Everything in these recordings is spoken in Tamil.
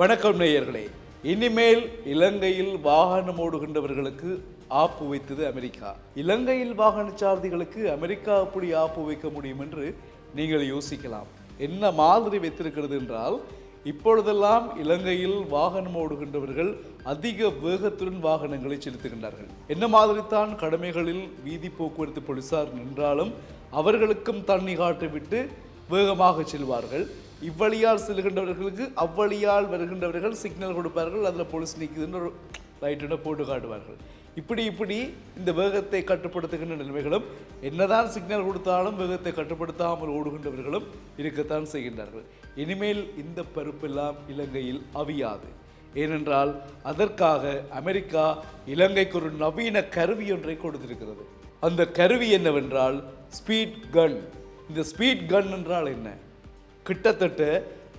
வணக்கம் நேயர்களே. இனிமேல் இலங்கையில் வாகனம் ஓடுகின்றவர்களுக்கு ஆப்பு வைத்தது அமெரிக்கா. இலங்கையில் வாகன சாரதிகளுக்கு அமெரிக்கா எப்படி ஆப்பு வைக்க முடியும் என்று நீங்கள் யோசிக்கலாம். என்ன மாதிரி வைத்திருக்கிறது என்றால், இப்பொழுதெல்லாம் இலங்கையில் வாகனம் ஓடுகின்றவர்கள் அதிக வேகத்துடன் வாகனங்களை செலுத்துகின்றார்கள். என்ன மாதிரி தான் கடமைகளில் வீதி போக்குவரத்து போலீசார் நின்றாலும் அவர்களுக்கும் தண்ணி காட்டிவிட்டு வேகமாக செல்வார்கள். இவ்வழியால் செல்கின்றவர்களுக்கு அவ்வழியால் வருகின்றவர்கள் சிக்னல் கொடுப்பார்கள். அதில் போலீஸ் நிற்குதுன்னு ஒரு லைட்டை போட்டு காட்டுவார்கள். இப்படி இந்த வேகத்தை கட்டுப்படுத்துகின்ற நிலைமைகளும், என்னதான் சிக்னல் கொடுத்தாலும் வேகத்தை கட்டுப்படுத்தாமல் ஓடுகின்றவர்களும் இருக்கத்தான் செய்கின்றார்கள். இனிமேல் இந்த பருப்பெல்லாம் இலங்கையில் அவியாது. ஏனென்றால் அதற்காக அமெரிக்கா இலங்கைக்கு ஒரு நவீன கருவி ஒன்றை கொடுத்திருக்கிறது. அந்த கருவி என்னவென்றால் ஸ்பீட் கன். இந்த ஸ்பீட் கன் என்றால் என்ன? கிட்டத்தட்ட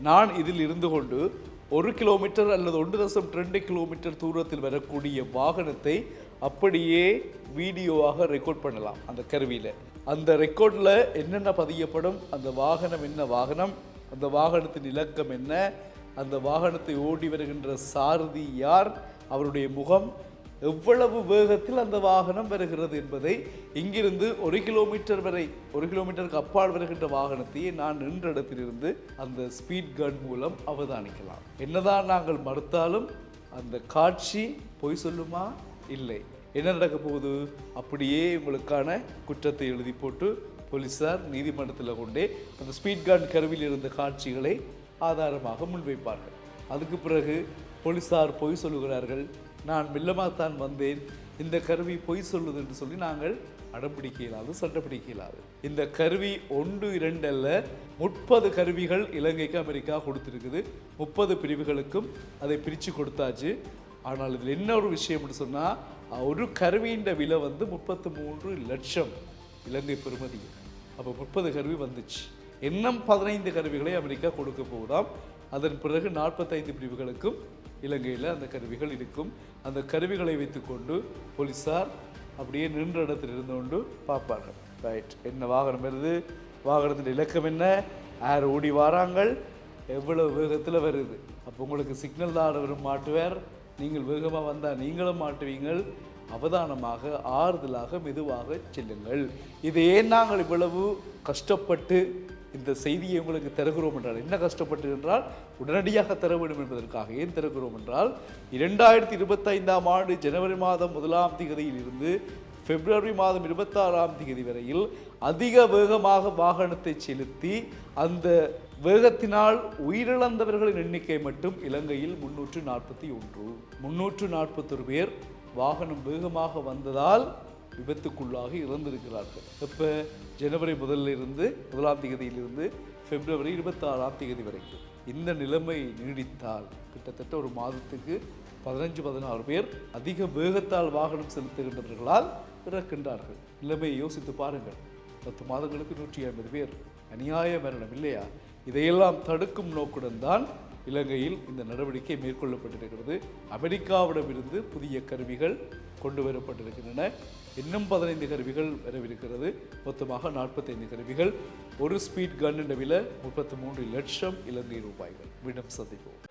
நான் இதில் இருந்து கொண்டு 1 கிலோமீட்டர் அல்லது 1.2 கிலோமீட்டர் தூரத்தில் வரக்கூடிய வாகனத்தை அப்படியே வீடியோவாக ரெக்கார்ட் பண்ணலாம் அந்த கருவியில். அந்த ரெக்கார்டில் என்னென்ன பதியப்படும், அந்த வாகனம் என்ன வாகனம், அந்த வாகனத்தின் இலக்கம் என்ன, அந்த வாகனத்தை ஓடி வருகின்ற சாரதி யார், அவருடைய முகம், எவ்வளவு வேகத்தில் அந்த வாகனம் வருகிறது என்பதை இங்கிருந்து 1 கிலோமீட்டர் வரை, 1 கிலோமீட்டருக்கு அப்பால் வருகின்ற வாகனத்தையே நான் நின்ற இடத்திலிருந்து அந்த ஸ்பீட் கன் மூலம் அவதானிக்கலாம். என்னதான் நாங்கள் மறுத்தாலும் அந்த காட்சி பொய் சொல்லுமா? இல்லை. என்ன நடக்க போகுது? அப்படியே உங்களுக்கான குற்றத்தை எழுதி போட்டு போலீசார் நீதிமன்றத்தில் கொண்டே அந்த ஸ்பீட் கன் கருவியில் இருந்த காட்சிகளை ஆதாரமாக முன்வைப்பார்கள். அதுக்கு பிறகு போலீசார் பொய் சொல்லுகிறார்கள், நான் மெல்லமாகத்தான் வந்தேன், இந்த கருவி பொய் சொல்லுது என்று சொல்லி நாங்கள் அடம்பிடிக்க இயலாது, சண்டை பிடிக்க இயலாது. இந்த கருவி 1, 2 அல்ல, 30 கருவிகள் இலங்கைக்கு அமெரிக்கா கொடுத்துருக்குது. 30 பிரிவுகளுக்கும் அதை பிரித்து கொடுத்தாச்சு. ஆனால் இதில் என்ன ஒரு விஷயம் என்று சொன்னால், ஒரு கருவியின் விலை 33 லட்சம் இலங்கை பெறுமதி. அப்போ 30 கருவி வந்துச்சு. இன்னும் 15 கருவிகளை அமெரிக்கா கொடுக்க போகுதாம். அதன் பிறகு 45 பிரிவுகளுக்கும் இலங்கையில் அந்த கருவிகள் இருக்கும். அந்த கருவிகளை வைத்துக்கொண்டு போலீஸார் அப்படியே நின்ற இடத்தில் இருந்து கொண்டு பார்ப்பார்கள். ரைட், என்ன வாகனம் வருது, வாகனத்தின் இலக்கம் என்ன, யார் ஓடி வாராங்கள், எவ்வளவு வேகத்தில் வருது. அப்போ உங்களுக்கு சிக்னல் தான் வரும் மாட்டுவார், நீங்கள் வேகமாக வந்தால் நீங்களும் மாட்டுவீங்கள். அவதானமாக, ஆறுதலாக, மெதுவாக செல்லுங்கள். இது ஏன் நாங்கள் இவ்வளவு கஷ்டப்பட்டு இந்த செய்தியை உங்களுக்கு தருகிறோம் என்றால், என்ன கஷ்டப்பட்டு என்றால் உடனடியாக தர வேண்டும் என்பதற்காக. ஏன் தருகிறோம் என்றால், 2025ஆம் ஆண்டு ஜனவரி மாதம் 1ஆம் தேதியில் இருந்து பிப்ரவரி மாதம் 26ஆம் தேதி வரையில் அதிக வேகமாக வாகனத்தை செலுத்தி அந்த வேகத்தினால் உயிரிழந்தவர்களின் எண்ணிக்கை மட்டும் இலங்கையில் 341 பேர் வாகனம் வேகமாக வந்ததால் விபத்துக்குள்ளாக இறந்திருக்கிறார்கள். இப்போ ஜனவரி 1ஆம் தேதியிலிருந்து பிப்ரவரி 26ஆம் தேதி வரைக்கும் இந்த நிலைமை நீடித்தால் கிட்டத்தட்ட ஒரு மாதத்துக்கு 15-16 பேர் அதிக வேகத்தால் வாகனம் செலுத்துகின்றவர்களால் இறக்கின்றார்கள். நிலைமையை யோசித்து பாருங்கள். 10 மாதங்களுக்கு 150 பேர் அநியாய மரணம் இல்லையா? இதையெல்லாம் தடுக்கும் நோக்குடன் தான் இலங்கையில் இந்த நடவடிக்கை மேற்கொள்ளப்பட்டிருக்கிறது. அமெரிக்காவிடமிருந்து புதிய கருவிகள் கொண்டு வரப்பட்டிருக்கின்றன. இன்னும் 15 கருவிகள் வரவிருக்கிறது. மொத்தமாக 45 கருவிகள். ஒரு ஸ்பீட் கன் விலை 33 லட்சம் இலங்கை ரூபாய்கள். மீண்டும் சந்திப்போம்.